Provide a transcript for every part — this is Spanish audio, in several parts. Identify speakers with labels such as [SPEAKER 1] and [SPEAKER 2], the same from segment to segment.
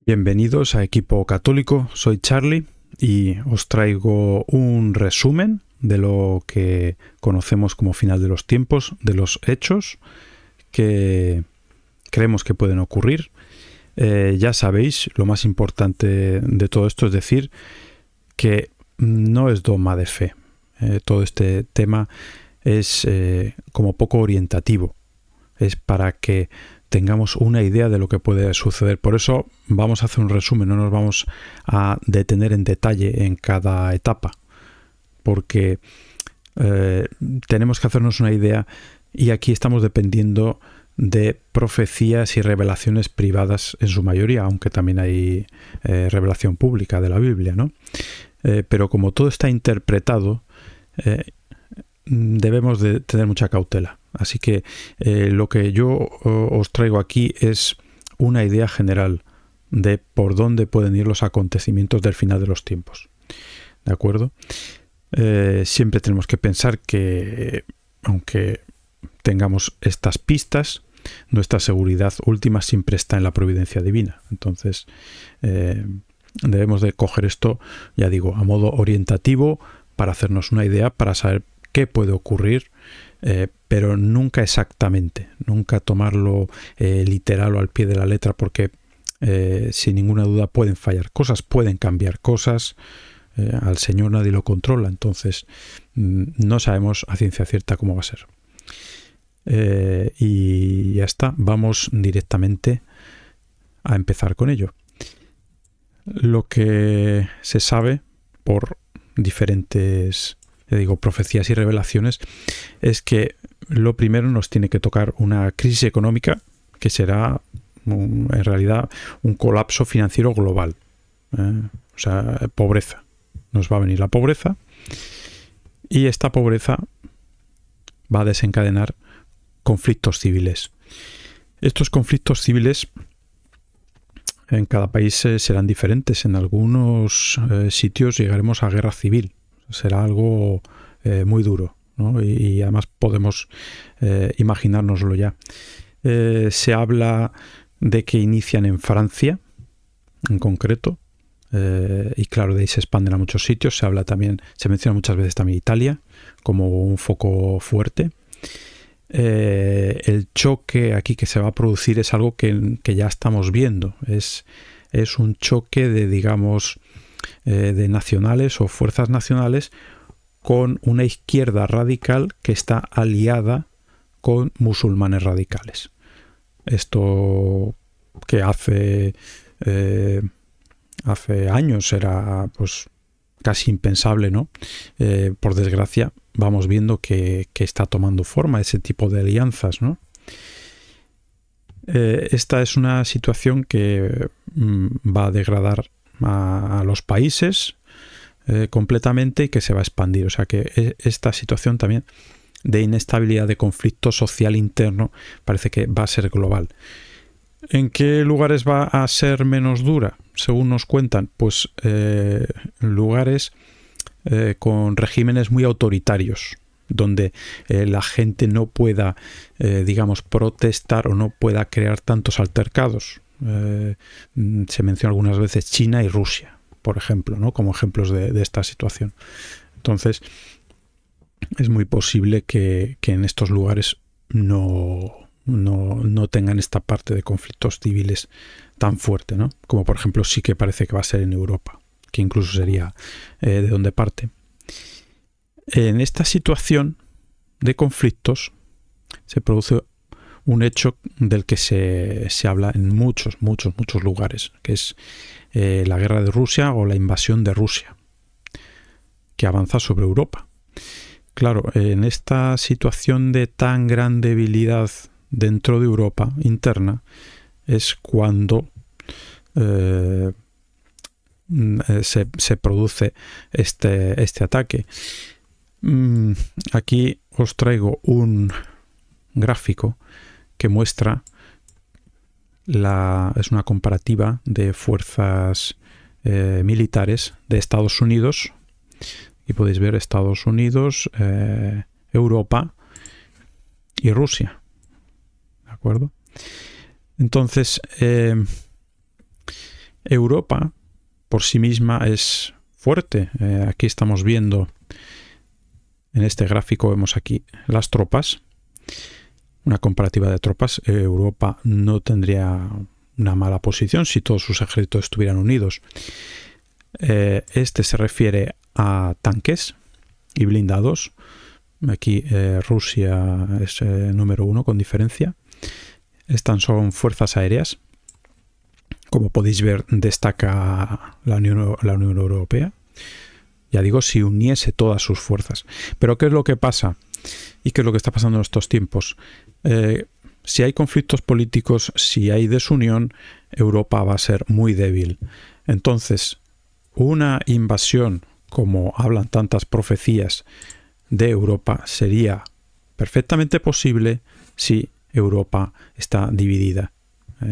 [SPEAKER 1] Bienvenidos a Equipo Católico, soy Charlie y os traigo un resumen de lo que conocemos como final de los tiempos, de los hechos que creemos que pueden ocurrir. Ya sabéis, lo más importante de todo esto es decir que no es dogma de fe. Todo este tema es como poco orientativo, es para que tengamos una idea de lo que puede suceder. Por eso vamos a hacer un resumen, no nos vamos a detener en detalle en cada etapa, porque tenemos que hacernos una idea y aquí estamos dependiendo de profecías y revelaciones privadas en su mayoría, aunque también hay revelación pública de la Biblia, ¿no? Pero como todo está interpretado, debemos de tener mucha cautela. Así que lo que yo os traigo aquí es una idea general de por dónde pueden ir los acontecimientos del final de los tiempos. ¿De acuerdo? Siempre tenemos que pensar que, aunque tengamos estas pistas, nuestra seguridad última siempre está en la providencia divina. Entonces, debemos de coger esto, ya digo, a modo orientativo para hacernos una idea, para saber qué puede ocurrir, pero nunca exactamente, nunca tomarlo literal o al pie de la letra, porque sin ninguna duda pueden fallar cosas, pueden cambiar cosas, al Señor nadie lo controla, entonces no sabemos a ciencia cierta cómo va a ser. Y ya está, vamos directamente a empezar con ello. Lo que se sabe por diferentes profecías y revelaciones es que lo primero nos tiene que tocar una crisis económica que será en realidad un colapso financiero global, o sea, pobreza. Nos va a venir la pobreza y esta pobreza va a desencadenar conflictos civiles. Estos conflictos civiles en cada país serán diferentes. En algunos sitios llegaremos a guerra civil. Será algo muy duro, ¿no? Y además podemos imaginárnoslo ya. Se habla de que inician en Francia, en concreto, y claro, de ahí se expanden a muchos sitios. Se habla también, se menciona muchas veces también Italia como un foco fuerte. El choque aquí que se va a producir es algo que ya estamos viendo. Es un choque de, digamos, de nacionales o fuerzas nacionales con una izquierda radical que está aliada con musulmanes radicales. Esto que hace años era pues casi impensable, ¿no? Por desgracia vamos viendo que está tomando forma ese tipo de alianzas, ¿no? Esta es una situación que va a degradar a los países completamente y que se va a expandir. O sea que esta situación también de inestabilidad, de conflicto social interno, parece que va a ser global. ¿En qué lugares va a ser menos dura? Según nos cuentan, pues lugares con regímenes muy autoritarios, donde la gente no pueda, digamos, protestar o no pueda crear tantos altercados. Se menciona algunas veces China y Rusia, por ejemplo, ¿no? Como ejemplos de esta situación. Entonces, es muy posible que en estos lugares no tengan esta parte de conflictos civiles tan fuerte, ¿no? Como por ejemplo sí que parece que va a ser en Europa, que incluso sería de donde parte. En esta situación de conflictos se produce un hecho del que se habla en muchos lugares, que es la guerra de Rusia o la invasión de Rusia, que avanza sobre Europa. Claro, en esta situación de tan gran debilidad dentro de Europa interna es cuando se produce este ataque. Aquí os traigo un gráfico que muestra es una comparativa de fuerzas militares de Estados Unidos, y podéis ver Estados Unidos, Europa y Rusia. ¿De acuerdo? Entonces, Europa por sí misma es fuerte. Aquí estamos viendo, en este gráfico vemos aquí las tropas, una comparativa de tropas. Europa no tendría una mala posición si todos sus ejércitos estuvieran unidos. Este se refiere a tanques y blindados. Aquí Rusia es número 1 con diferencia. Estas son fuerzas aéreas. Como podéis ver, destaca la Unión Europea. Ya digo, si uniese todas sus fuerzas. Pero ¿qué es lo que pasa? ¿Y qué es lo que está pasando en estos tiempos? Si hay conflictos políticos, si hay desunión, Europa va a ser muy débil. Entonces, una invasión, como hablan tantas profecías de Europa, sería perfectamente posible si Europa está dividida.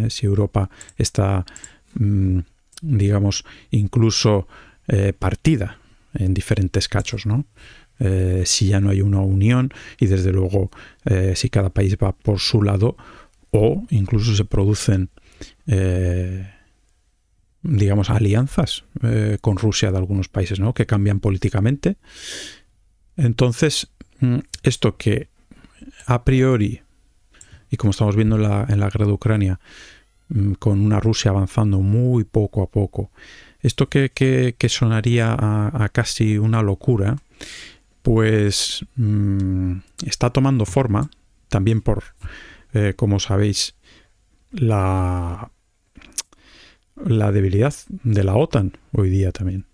[SPEAKER 1] Si Europa está, digamos, incluso partida en diferentes cachos, ¿no? Si ya no hay una unión y desde luego si cada país va por su lado, o incluso se producen digamos alianzas con Rusia de algunos países, ¿no? Que cambian políticamente. Entonces esto que a priori, y como estamos viendo en la guerra de Ucrania, con una Rusia avanzando muy poco a poco, esto que sonaría a casi una locura, pues está tomando forma, también por, como sabéis, la debilidad de la OTAN hoy día también,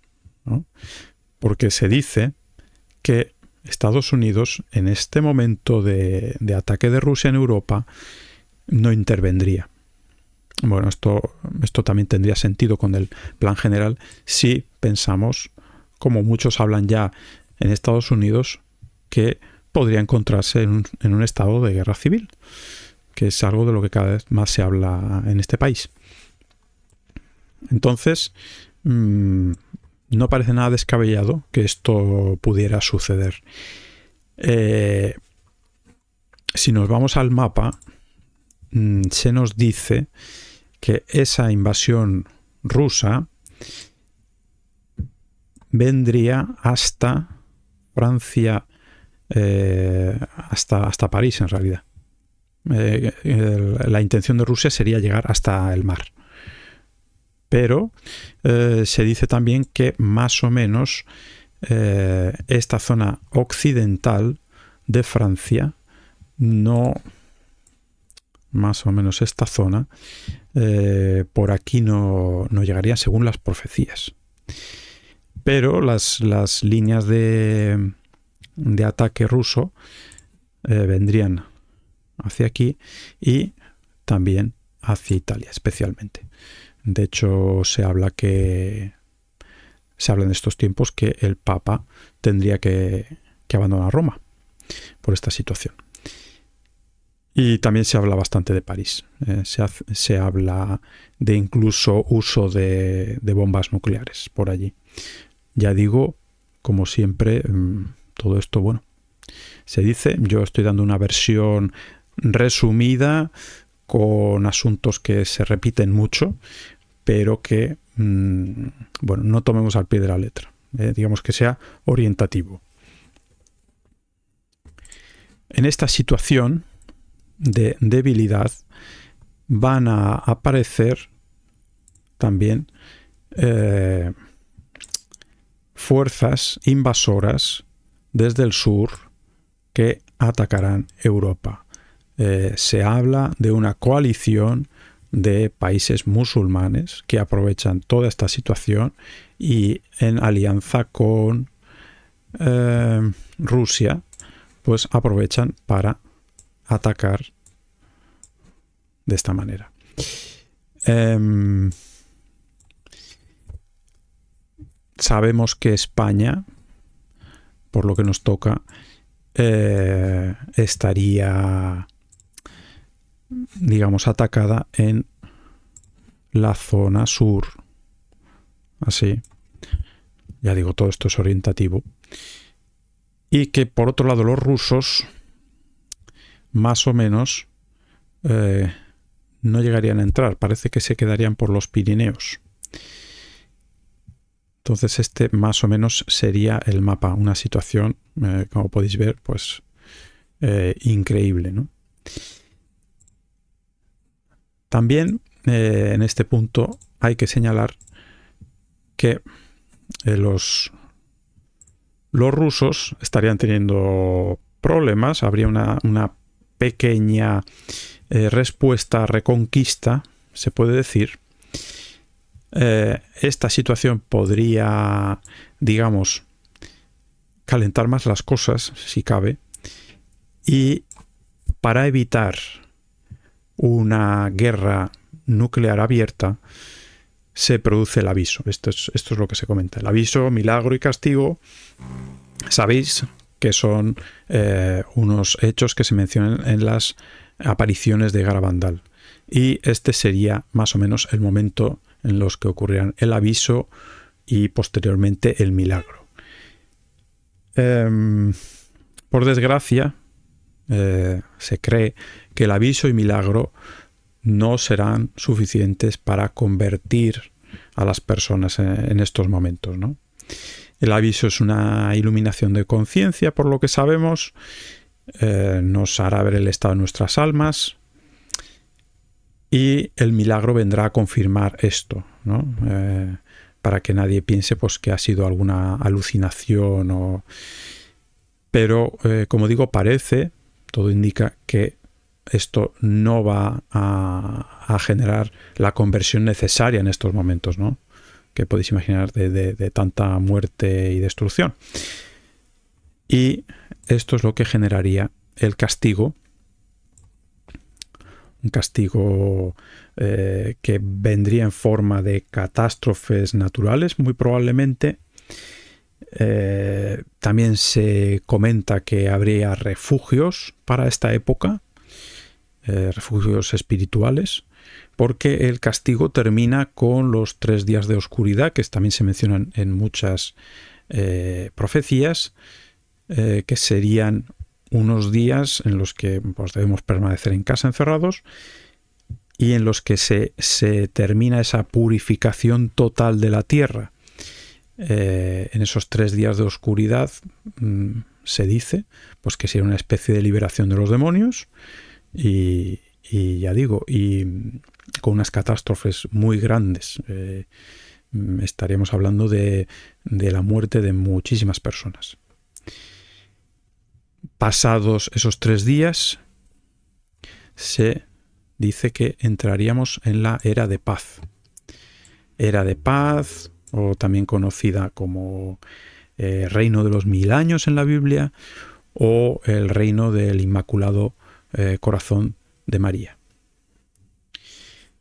[SPEAKER 1] ¿no? Porque se dice que Estados Unidos, en este momento de ataque de Rusia en Europa, no intervendría. Bueno, esto también tendría sentido con el plan general si pensamos, como muchos hablan ya en Estados Unidos, que podría encontrarse en un estado de guerra civil, que es algo de lo que cada vez más se habla en este país. Entonces, no parece nada descabellado que esto pudiera suceder. Si nos vamos al mapa, se nos dice que esa invasión rusa vendría hasta Francia, hasta París en realidad. La intención de Rusia sería llegar hasta el mar. Pero se dice también que más o menos esta zona occidental de Francia, más o menos esta zona, por aquí no llegaría según las profecías. Pero las líneas de ataque ruso vendrían hacia aquí y también hacia Italia especialmente. De hecho, se habla en estos tiempos que el Papa tendría que abandonar Roma por esta situación. Y también se habla bastante de París. Se habla de incluso uso de bombas nucleares por allí. Ya digo, como siempre, todo esto, bueno, se dice. Yo estoy dando una versión resumida con asuntos que se repiten mucho, pero que, bueno, no tomemos al pie de la letra. Digamos que sea orientativo. En esta situación de debilidad van a aparecer también fuerzas invasoras desde el sur que atacarán Europa. Se habla de una coalición de países musulmanes que aprovechan toda esta situación y en alianza con Rusia, pues aprovechan para atacar de esta manera. Sabemos que España, por lo que nos toca, estaría, digamos, atacada en la zona sur. Así. Ya digo, todo esto es orientativo. Y que por otro lado los rusos, más o menos, no llegarían a entrar. Parece que se quedarían por los Pirineos. Entonces este más o menos sería el mapa, una situación, como podéis ver, pues increíble, ¿no? También en este punto hay que señalar que los rusos estarían teniendo problemas, habría una pequeña respuesta, reconquista, se puede decir. Esta situación podría, digamos, calentar más las cosas, si cabe, y para evitar una guerra nuclear abierta se produce el aviso. Esto es lo que se comenta. El aviso, milagro y castigo, sabéis que son unos hechos que se mencionan en las apariciones de Garabandal. Y este sería más o menos el momento en los que ocurrirán el aviso y posteriormente el milagro. Por desgracia, se cree que el aviso y milagro no serán suficientes para convertir a las personas en estos momentos, ¿no? El aviso es una iluminación de conciencia, por lo que sabemos, nos hará ver el estado de nuestras almas, y el milagro vendrá a confirmar esto, ¿no? Para que nadie piense pues, que ha sido alguna alucinación. Pero, como digo, todo indica que esto no va a generar la conversión necesaria en estos momentos, ¿no? Que podéis imaginar de tanta muerte y destrucción. Y esto es lo que generaría el castigo, un castigo que vendría en forma de catástrofes naturales, muy probablemente. También se comenta que habría refugios para esta época, refugios espirituales, porque el castigo termina con los 3 días de oscuridad, que también se mencionan en muchas profecías, que serían unos días en los que pues, debemos permanecer en casa encerrados y en los que se termina esa purificación total de la tierra. En esos 3 días de oscuridad se dice pues, que sería una especie de liberación de los demonios y ya digo, y con unas catástrofes muy grandes. Estaríamos hablando de la muerte de muchísimas personas. Pasados esos 3 días, se dice que entraríamos en la era de paz. Era de paz, o también conocida como reino de los 1000 años en la Biblia, o el reino del Inmaculado Corazón de María.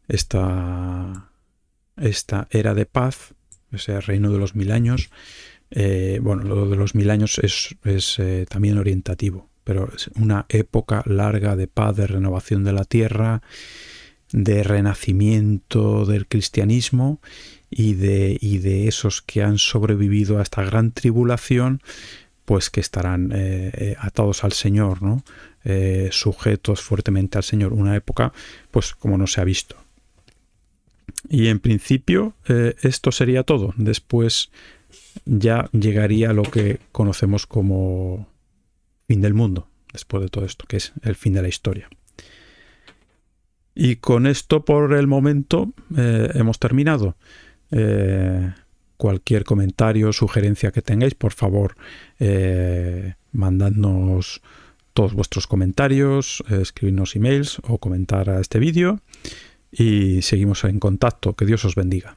[SPEAKER 1] Esta era de paz, ese reino de los 1000 años, lo de los 1000 años es también orientativo, pero es una época larga de paz, de renovación de la tierra, de renacimiento del cristianismo y de esos que han sobrevivido a esta gran tribulación, pues que estarán atados al Señor, ¿no? Sujetos fuertemente al Señor. Una época, pues como no se ha visto. Y en principio esto sería todo. Después ya llegaría lo que conocemos como fin del mundo, después de todo esto, que es el fin de la historia. Y con esto por el momento hemos terminado. Cualquier comentario, sugerencia que tengáis, por favor, mandadnos todos vuestros comentarios, escribirnos emails o comentar a este vídeo y seguimos en contacto. Que Dios os bendiga.